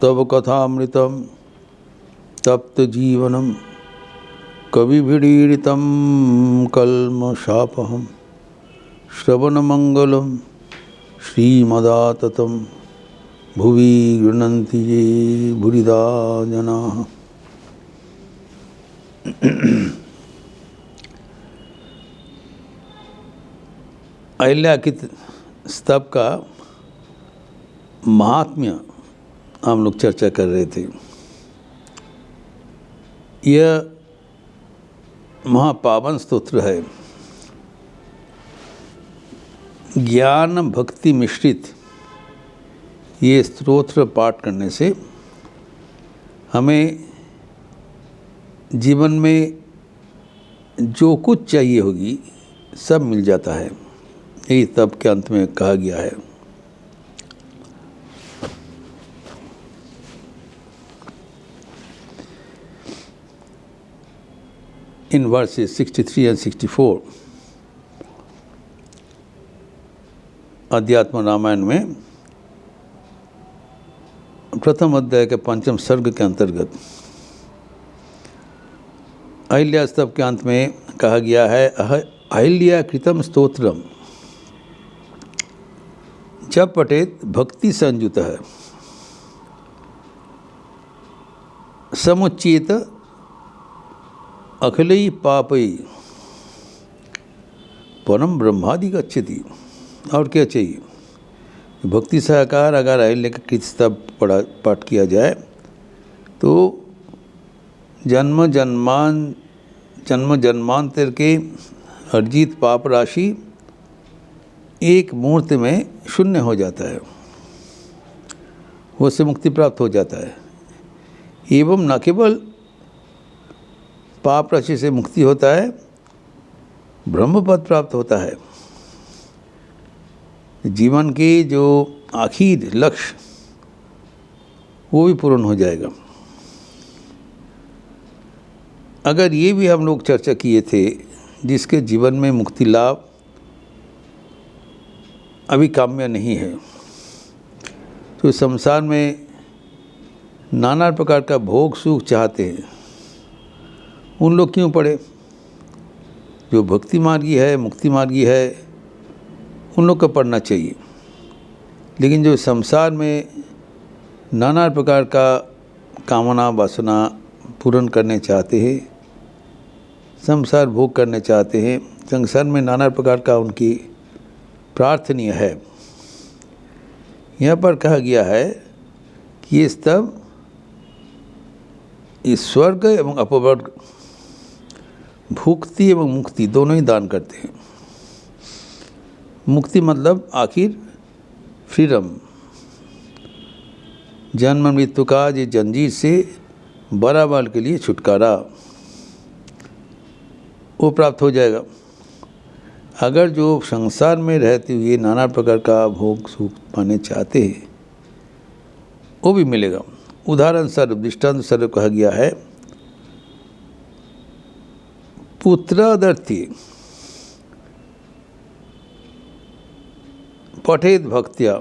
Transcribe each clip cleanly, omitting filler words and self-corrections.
तव कथामृतम तप्त जीवनम कविभिरीडितं कल्मषापहं श्रवणमंगलम श्रीमदाततं भुवि गृह्णन्ति ये भूरिदा जनाः। अहिल्या के स्तव का महात्म्य हम लोग चर्चा कर रहे थे। यह महापावन स्तोत्र है। ज्ञान भक्ति मिश्रित ये स्तोत्र पाठ करने से हमें जीवन में जो कुछ चाहिए होगी सब मिल जाता है। यही तब के अंत में कहा गया है। In verses 63 and 64 अध्यात्म रामायण में प्रथम अध्याय के पंचम सर्ग के अंतर्गत अहिल्या स्तव के अंत में कहा गया है, अहिल्या कृतम स्तोत्रम जब पठेत भक्ति संयुत है समुच्चेत अखिलई पापई परम ब्रह्मादि गच्छति। और क्या चाहिए? भक्ति सहकार अगर अहिल्या का कृत स्तव पाठ किया जाए तो जन्म जन्मांतर के अर्जित पाप राशि एक मुहूर्त में शून्य हो जाता है, उससे मुक्ति प्राप्त हो जाता है। एवं न केवल पाप राशि से मुक्ति होता है, ब्रह्म पद प्राप्त होता है। जीवन के जो आखिर लक्ष्य वो भी पूर्ण हो जाएगा। अगर ये भी हम लोग चर्चा किए थे, जिसके जीवन में मुक्ति लाभ अभी काम्य नहीं है, तो संसार में नाना प्रकार का भोग सुख चाहते हैं, उन लोग क्यों पड़े? जो भक्ति मार्गी है, मुक्ति मार्गी है, उन लोग को पढ़ना चाहिए। लेकिन जो संसार में नाना प्रकार का कामना वासना पूर्ण करने चाहते हैं, संसार भोग करने चाहते हैं, संसार में नाना प्रकार का उनकी प्रार्थनीय है। यहाँ पर कहा गया है कि ये स्तव इस स्वर्ग एवं अपवर्ग, भुक्ति एवं मुक्ति दोनों ही दान करते हैं। मुक्ति मतलब आखिर फ्रीडम, जन्म मृत्यु का ये जंजीर से बराबर के लिए छुटकारा, वो प्राप्त हो जाएगा। अगर जो संसार में रहते हुए नाना प्रकार का भोग सुख पाने चाहते हैं, वो भी मिलेगा। उदाहरण स्वरूप, दृष्टांत स्वरूप कहा गया है, पुत्रादर्थी पठेत भक्त्या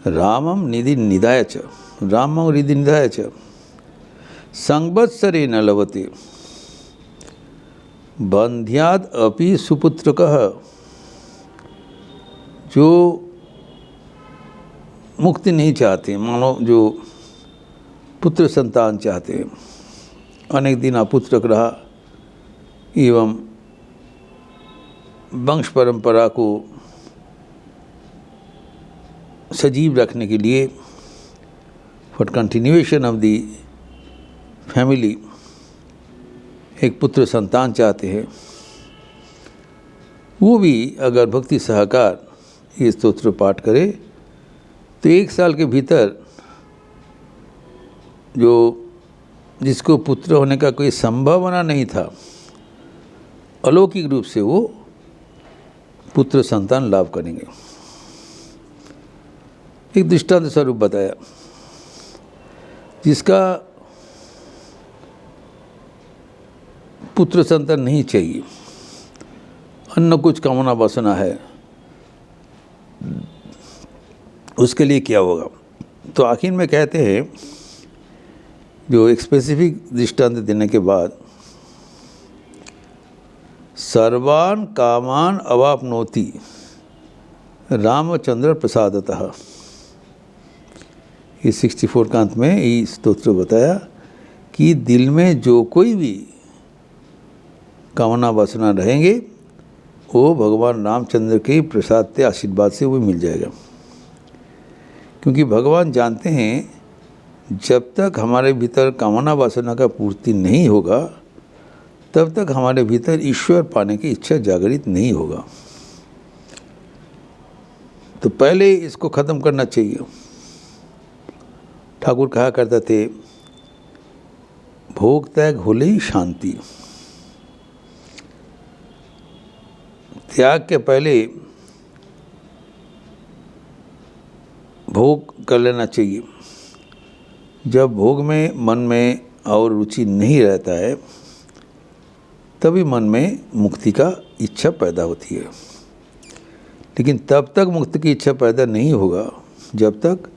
रामम निधि निधाय च, रामम निधि निधाय च संवत्सरे न लभते बंध्याद अपि सुपुत्रकः। जो मुक्ति नहीं चाहते, मानो जो पुत्र संतान चाहते हैं, अनेक दिन अपुत्रक रहा एवं वंश परंपरा को सजीव रखने के लिए, for continuation of the family, एक पुत्र संतान चाहते हैं, वो भी अगर भक्ति सहकार ये स्तोत्र पाठ करे तो 1 साल के भीतर जो जिसको पुत्र होने का कोई संभावना नहीं था, अलौकिक रूप से वो पुत्र संतान लाभ करेंगे। एक दृष्टांत स्वरूप बताया, जिसका पुत्र संतान नहीं चाहिए, अन्य कुछ कामना वासना है, उसके लिए क्या होगा? तो आखिर में कहते हैं, जो एक स्पेसिफिक दृष्टांत देने के बाद, सर्वान कामान अवाप्नोति रामचंद्र प्रसादतः। इस 64 का अंत में ये स्तोत्र बताया कि दिल में जो कोई भी कामना वासना रहेंगे वो भगवान रामचंद्र के प्रसाद के आशीर्वाद से वो मिल जाएगा। क्योंकि भगवान जानते हैं जब तक हमारे भीतर कामना वासना का पूर्ति नहीं होगा तब तक हमारे भीतर ईश्वर पाने की इच्छा जागृत नहीं होगा। तो पहले इसको ख़त्म करना चाहिए। ठाकुर कहा करते थे, भोग त्याग होले ही शांति। त्याग के पहले भोग कर लेना चाहिए। जब भोग में मन में और रुचि नहीं रहता है तभी मन में मुक्ति का इच्छा पैदा होती है। लेकिन तब तक मुक्ति की इच्छा पैदा नहीं होगा जब तक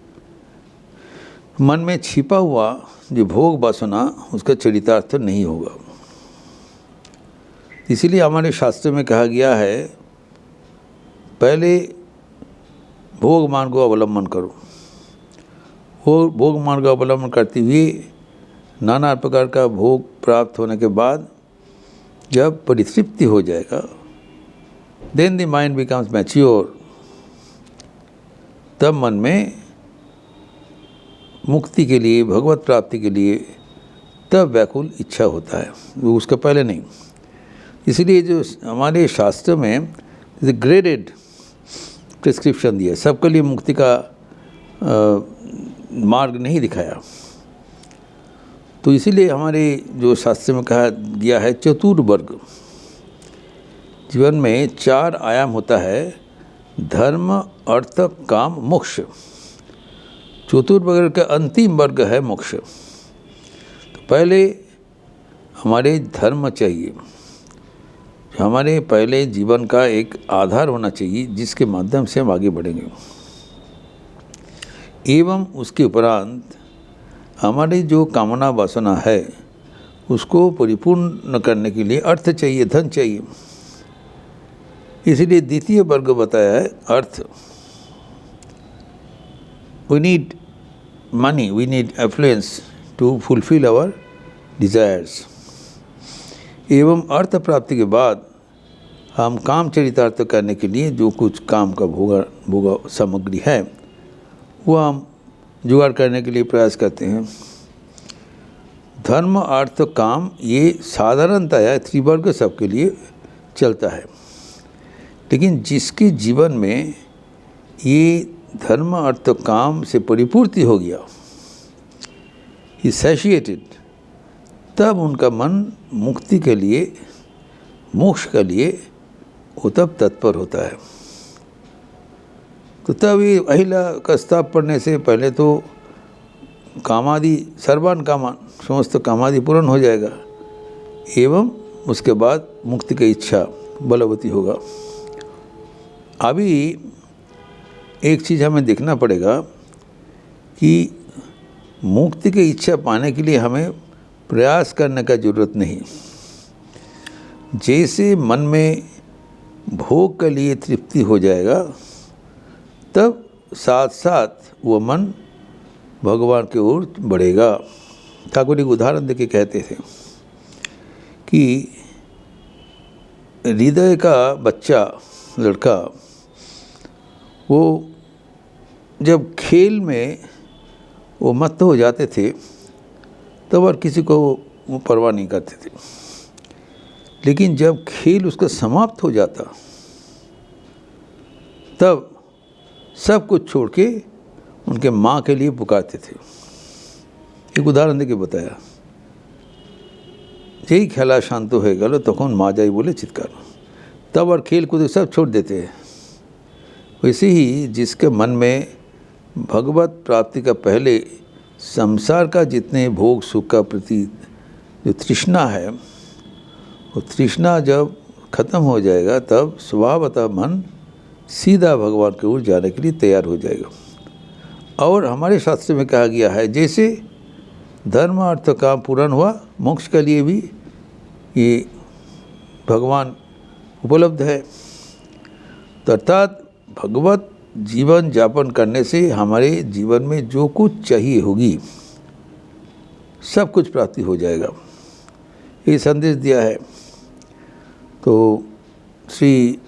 मन में छिपा हुआ जो भोग वासना उसका चरितार्थ नहीं होगा। इसीलिए हमारे शास्त्र में कहा गया है, पहले भोग मार्ग को अवलंबन करो। वो भोग मार्ग का अवलंबन करते हुए नाना प्रकार का भोग प्राप्त होने के बाद जब परितृप्ति हो जाएगा, then the mind becomes mature, तब मन में मुक्ति के लिए, भगवत प्राप्ति के लिए तब व्याकुल इच्छा होता है, वो उसका पहले नहीं। इसलिए जो हमारे शास्त्र में ग्रेडेड प्रिस्क्रिप्शन दिया, सबके लिए मुक्ति का मार्ग नहीं दिखाया। तो इसीलिए हमारे जो शास्त्र में कहा गया है, चतुर्वर्ग। जीवन में 4 आयाम होता है, धर्म, अर्थ, काम, मोक्ष। चतुर्वर्ग का अंतिम वर्ग है मोक्ष। तो पहले हमारे धर्म चाहिए, हमारे पहले जीवन का एक आधार होना चाहिए जिसके माध्यम से हम आगे बढ़ेंगे। एवं उसके उपरांत हमारी जो कामना वासना है उसको परिपूर्ण करने के लिए अर्थ चाहिए, धन चाहिए। इसलिए द्वितीय वर्ग बताया है अर्थ। We need money, we need affluence to fulfil our desires. एवं अर्थ प्राप्ति के बाद हम काम चरितार्थ करने के लिए जो कुछ काम का भोग सामग्री है वो हम जुगाड़ करने के लिए प्रयास करते हैं। धर्म, अर्थ, काम ये साधारणतया त्रिवर्ग सबके लिए चलता है। लेकिन जिसके जीवन में ये धर्म, अर्थ, काम से परिपूर्ति हो गया, ही सैशिएटेड, तब उनका मन मुक्ति के लिए, मोक्ष के लिए वो तब तत्पर होता है। तो तब ये अहिला का स्तव पढ़ने से पहले तो कामादि, सर्वान कामान, समस्त कामादि पूर्ण हो जाएगा। एवं उसके बाद मुक्ति की इच्छा बलवती होगा। अभी एक चीज़ हमें देखना पड़ेगा कि मुक्ति की इच्छा पाने के लिए हमें प्रयास करने का ज़रूरत नहीं। जैसे मन में भोग के लिए तृप्ति हो जाएगा तब साथ साथ वो मन भगवान की ओर बढ़ेगा। ठाकुर एक उदाहरण देके कहते थे कि हृदय का बच्चा, लड़का, वो जब खेल में वो मत्त हो जाते थे तब और किसी को वो परवाह नहीं करते थे। लेकिन जब खेल उसका समाप्त हो जाता तब सब कुछ छोड़ के उनके माँ के लिए पुकारते थे। एक उदाहरण देके बताया, यही खेला शांत है गलो तखन माँ जाई बोले चित्कार, तब और खेल कूद सब छोड़ देते हैं। वैसे ही जिसके मन में भगवत प्राप्ति का पहले संसार का जितने भोग सुख का प्रति जो तृष्णा है, वो तृष्णा जब खत्म हो जाएगा तब स्वभावतः मन सीधा भगवान की ओर जाने के लिए तैयार हो जाएगा। और हमारे शास्त्र में कहा गया है जैसे धर्म अर्थ काम पूर्ण हुआ, मोक्ष के लिए भी ये भगवान उपलब्ध है। तो अर्थात भगवत जीवन यापन करने से हमारे जीवन में जो कुछ चाहिए होगी सब कुछ प्राप्ति हो जाएगा, ये संदेश दिया है। तो श्री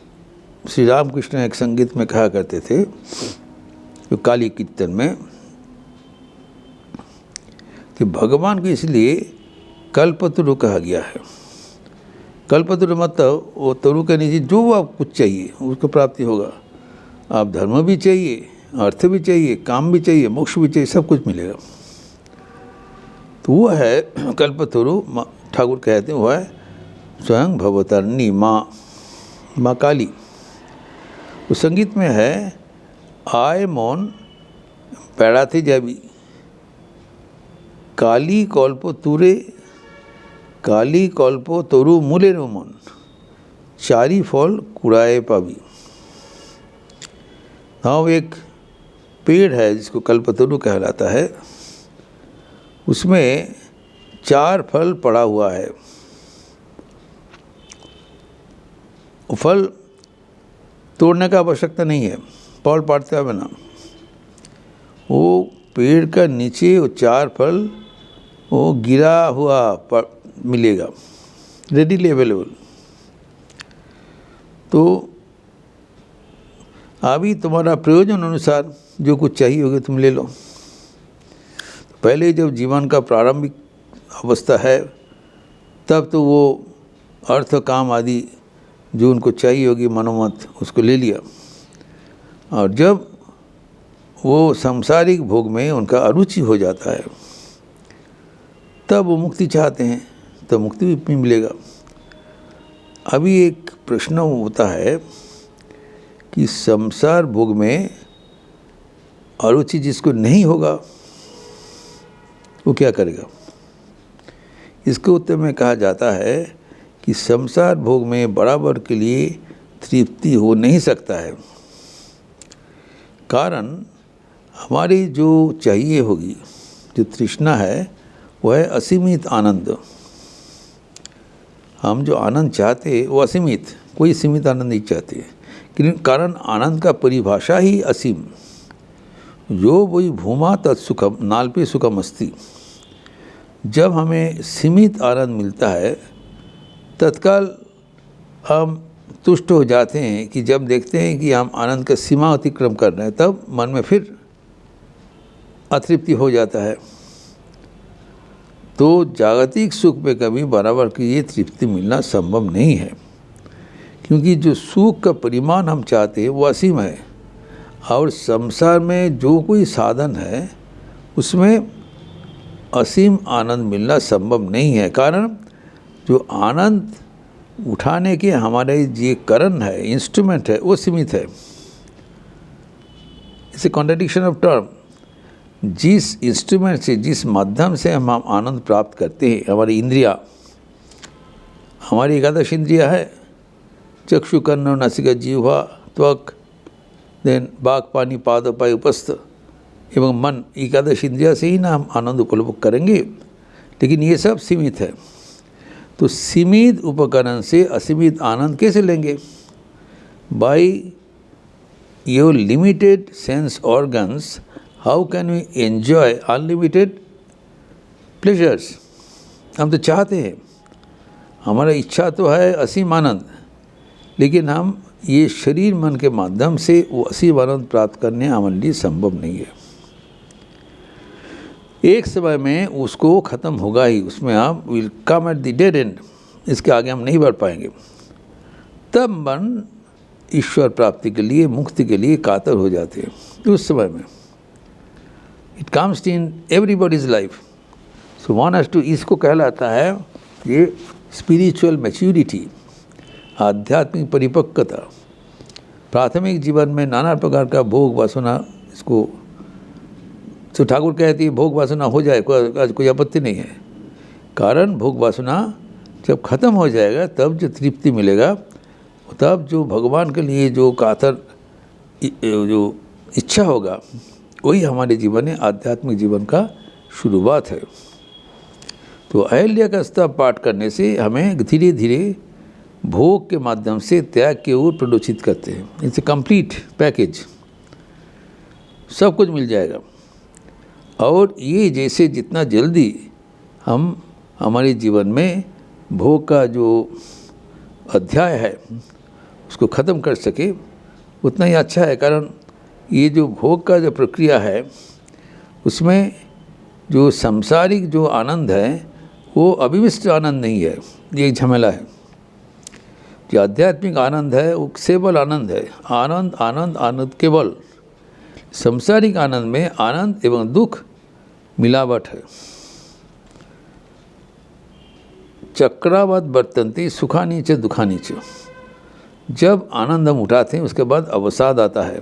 रामकृष्ण एक संगीत में कहा करते थे, जो काली कीर्तन में, कि भगवान को इसलिए कल्पतरु कहा गया है। कल्पतरु मतलब वो तरु के नीचे जो आपको चाहिए उसको प्राप्ति होगा। आप धर्म भी चाहिए, अर्थ भी चाहिए, काम भी चाहिए, मोक्ष भी चाहिए, सब कुछ मिलेगा। तो वो है कल्पतरु। ठाकुर कहते हैं वो है स्वयं भवतारिणी माँ काली। उस संगीत में है आय मौन पैड़ाते जाबी, काली कल्प तरु मूले मन, चारी फल कुड़ाए पावी। हाँ, वो एक पेड़ है जिसको कल्पतरु कहलाता है, उसमें 4 फल पड़ा हुआ है। वो फल तोड़ने का आवश्यकता नहीं है, फल पाड़ते हुए ना, वो पेड़ का नीचे वो 4 फल वो गिरा हुआ मिलेगा, रेडीली अवेलेबल। तो अभी तुम्हारा प्रयोजन अनुसार जो कुछ चाहिए होगा तुम ले लो। पहले जब जीवन का प्रारंभिक अवस्था है तब तो वो अर्थ काम आदि जो उनको चाहिए होगी मनोमत उसको ले लिया, और जब वो सांसारिक भोग में उनका अरुचि हो जाता है तब वो मुक्ति चाहते हैं, तो मुक्ति भी मिलेगा। अभी एक प्रश्न होता है कि संसार भोग में अरुचि जिसको नहीं होगा वो क्या करेगा? इसके उत्तर में कहा जाता है कि संसार भोग में बराबर के लिए तृप्ति हो नहीं सकता है। कारण हमारी जो चाहिए होगी, जो तृष्णा है, वह है असीमित आनंद। हम जो आनंद चाहते हैं वो असीमित, कोई सीमित आनंद नहीं चाहते। कारण आनंद का परिभाषा ही असीम। जो वही भूमा तत्सुखम नाल्पे सुखम अस्ति। जब हमें सीमित आनंद मिलता है तत्काल हम तुष्ट हो जाते हैं, कि जब देखते हैं कि हम आनंद का सीमा अतिक्रम कर रहे हैं तब मन में फिर अतृप्ति हो जाता है। तो जागतिक सुख में कभी बराबर की ये तृप्ति मिलना संभव नहीं है, क्योंकि जो सुख का परिमाण हम चाहते हैं वो असीम है, और संसार में जो कोई साधन है उसमें असीम आनंद मिलना संभव नहीं है। कारण जो आनंद उठाने के हमारे ये करण है, इंस्ट्रूमेंट है, वो सीमित है। It's a contradiction of term. जिस इंस्ट्रूमेंट से, जिस माध्यम से हम आनंद प्राप्त करते हैं, हमारी इंद्रिया, हमारी एकादश इंद्रिया है, चक्षु कर्ण नासिका जिह्वा त्वक, देन बाक पानी पाद पाय उपस्थ एवं मन, एकादश इंद्रिया से ही ना हम आनंद उपलब्ध करेंगे। लेकिन ये सब सीमित है। तो सीमित उपकरण से असीमित आनंद कैसे लेंगे? By your limited sense organs how can we enjoy unlimited pleasures? हम तो चाहते हैं, हमारा इच्छा तो है असीम आनंद, लेकिन हम ये शरीर मन के माध्यम से वो असीम आनंद प्राप्त करने हमारे लिए संभव नहीं है। एक समय में उसको ख़त्म होगा ही, उसमें आप will come at the dead and, इसके आगे हम नहीं बढ़ पाएंगे। तब मन ईश्वर प्राप्ति के लिए, मुक्ति के लिए कातर हो जाते हैं। तो उस समय में it comes in everybody's life. So one has to, इसको कहलाता है ये स्पिरिचुअल मैच्योरिटी, आध्यात्मिक परिपक्वता। प्राथमिक जीवन में नाना प्रकार का भोग वासना, इसको तो ठाकुर कहती है भोग वासना हो जाए, कोई आपत्ति नहीं है। कारण भोग वासना जब खत्म हो जाएगा तब जो तृप्ति मिलेगा, तब जो भगवान के लिए जो कातर जो इच्छा होगा वही हमारे जीवन में आध्यात्मिक जीवन का शुरुआत है। तो अहिल्या का स्तव पाठ करने से हमें धीरे धीरे भोग के माध्यम से त्याग की ओर प्रदोषित करते हैं। इट्स ए कंप्लीट पैकेज, सब कुछ मिल जाएगा। और ये जैसे जितना जल्दी हम हमारे जीवन में भोग का जो अध्याय है उसको ख़त्म कर सके उतना ही अच्छा है। कारण ये जो भोग का जो प्रक्रिया है उसमें जो सांसारिक जो आनंद है वो अविमिष्ट आनंद नहीं है, ये एक झमेला है। जो आध्यात्मिक आनंद है वो केवल आनंद है, आनंद आनंद आनंद केवल। सांसारिक आनंद में आनंद एवं दुख मिलावट है। चक्रावत वर्तन्ते सुखानी च दुखानी च। जब आनंद हम उठाते हैं उसके बाद अवसाद आता है,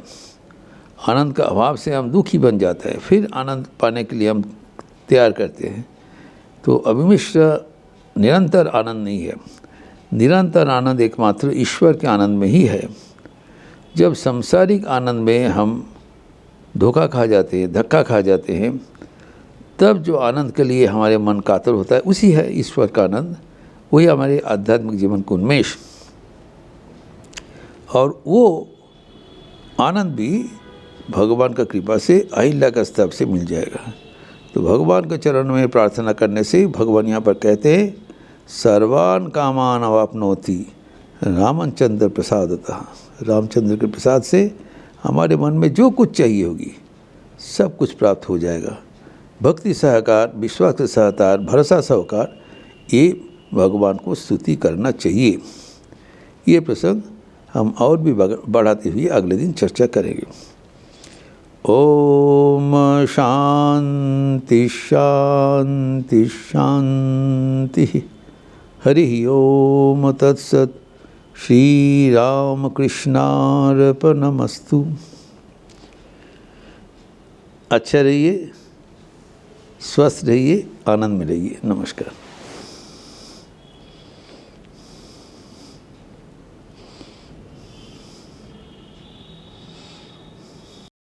आनंद का अभाव से हम दुखी बन जाते हैं, फिर आनंद पाने के लिए हम तैयार करते हैं। तो अविमिश्र निरंतर आनंद नहीं है। निरंतर आनंद एकमात्र ईश्वर के आनंद में ही है। जब सांसारिक आनंद में हम धोखा खा जाते हैं, धक्का खा जाते हैं, तब जो आनंद के लिए हमारे मन कातर होता है उसी है ईश्वर का आनंद, वही हमारे आध्यात्मिक जीवन का उन्मेष। और वो आनंद भी भगवान का कृपा से अहिल्या का स्तव से मिल जाएगा। तो भगवान के चरण में प्रार्थना करने से भगवान यहाँ पर कहते हैं सर्वान कामान अवाप्नोति रामचंद्र प्रसादतः। रामचंद्र के प्रसाद से हमारे मन में जो कुछ चाहिए होगी सब कुछ प्राप्त हो जाएगा। भक्ति सहकार, विश्वास के सहकार, भरोसा सहकार, ये भगवान को स्तुति करना चाहिए। ये प्रसंग हम और भी बढ़ाते हुए अगले दिन चर्चा करेंगे। ओम शांति शांति शांति। हरि ओम तत्सत। श्री राम कृष्णार्पणमस्तु। अच्छा रहिए, स्वस्थ रहिए, आनंद में रहिए। नमस्कार।